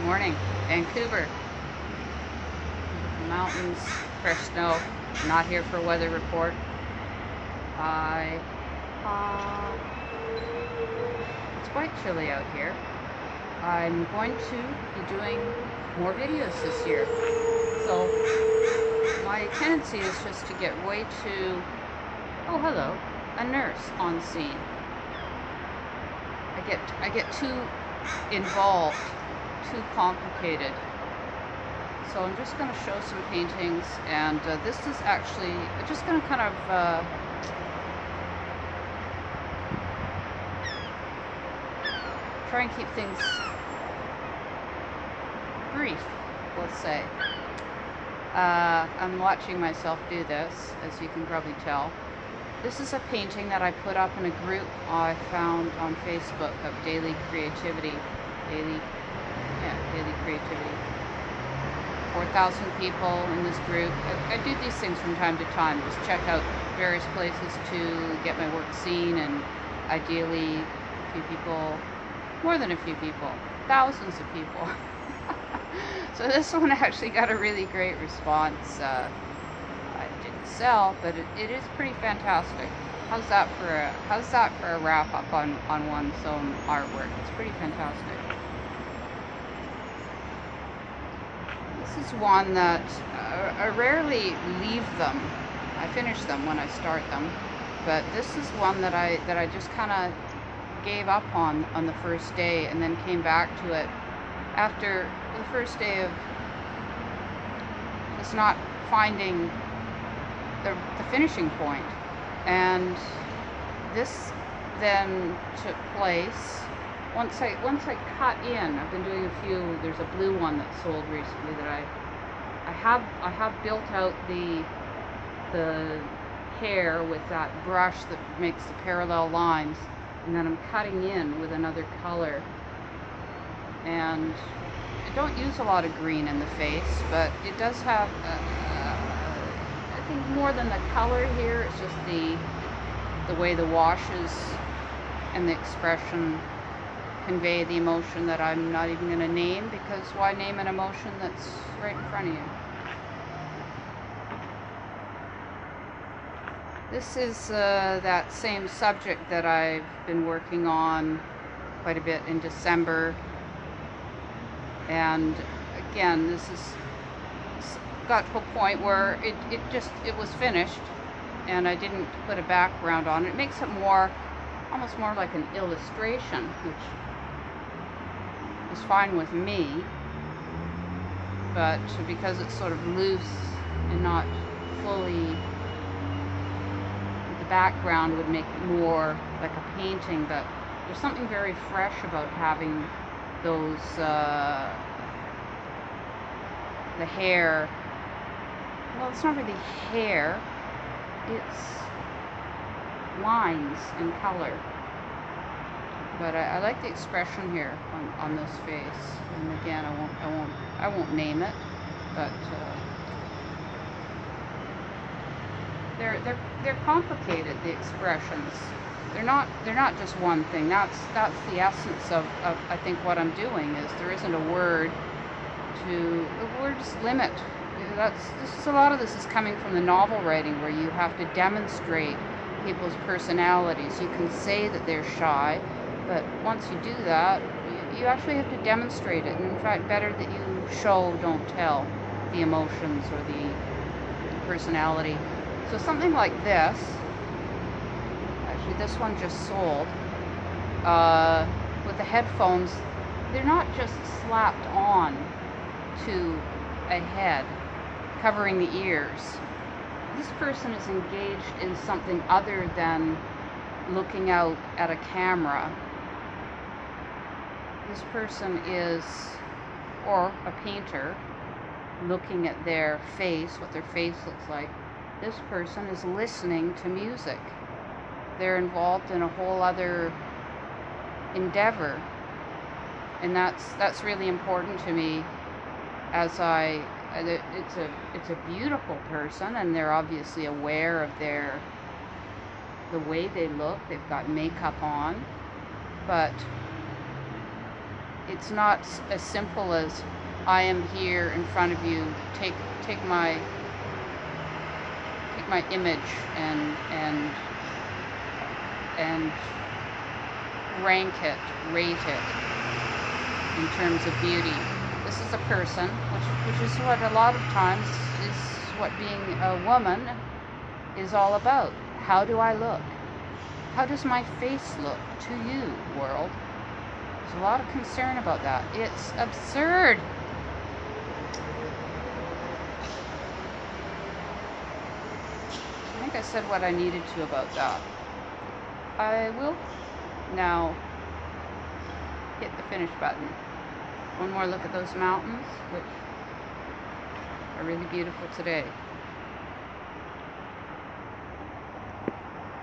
Morning, Vancouver. Mountains, fresh snow. Not here for a weather report. I, it's quite chilly out here. I'm going to be doing more videos this year. So my tendency is just to get way too, oh hello, a nurse on scene. I get too involved, too complicated. So I'm just going to show some paintings, and this is actually, I'm just going to kind of try and keep things brief, let's say. I'm watching myself do this, as you can probably tell. This is a painting that I put up in a group I found on Facebook of Daily Creativity. Daily Creativity. 4,000 people in this group. I do these things from time to time, just check out various places to get my work seen, and ideally a few people, more than a few people, thousands of people. So this one actually got a really great response. It didn't sell, but it is pretty fantastic. How's that for a wrap up on one's own artwork? It's pretty fantastic. This is one that I rarely leave them. I finish them when I start them, but this is one that I just kind of gave up on the first day, and then came back to it after the first day of just not finding the finishing point. And this then took place once I cut in. I've been doing a few. There's a blue one that sold recently that I have built out the hair with that brush that makes the parallel lines, and then I'm cutting in with another color. And I don't use a lot of green in the face, but it does have I think more than the color here, it's just the way the washes and the expression convey the emotion that I'm not even going to name, because why name an emotion that's right in front of you? This is that same subject that I've been working on quite a bit in December, and again, this is got to a point where it was finished, and I didn't put a background on it. It makes it almost more like an illustration, which is fine with me, but because it's sort of loose and not fully, the background would make it more like a painting. But there's something very fresh about having those the hair. Well, it's not really hair, it's lines and color. But I like the expression here on this face. And again, I won't name it, but they're complicated, the expressions. They're not just one thing. That's the essence of I think what I'm doing is there isn't a word to, the words limit. A lot of this is coming from the novel writing, where you have to demonstrate people's personalities. You can say that they're shy, but once you do that, you actually have to demonstrate it. And in fact, better that you show, don't tell, the emotions or the personality. So something like this, actually this one just sold, with the headphones, they're not just slapped on to a head, covering the ears. This person is engaged in something other than looking out at a camera. This person is, or a painter, looking at their face, what their face looks like. This person is listening to music. They're involved in a whole other endeavor. And that's really important to me, as it's a beautiful person, and they're obviously aware of the way they look. They've got makeup on, but it's not as simple as I am here in front of you. Take my image and rank it, rate it in terms of beauty. This is a person, which is what a lot of times is what being a woman is all about. How do I look? How does my face look to you, world? There's a lot of concern about that. It's absurd. I think I said what I needed to about that. I will now hit the finish button. One more look at those mountains, which are really beautiful today.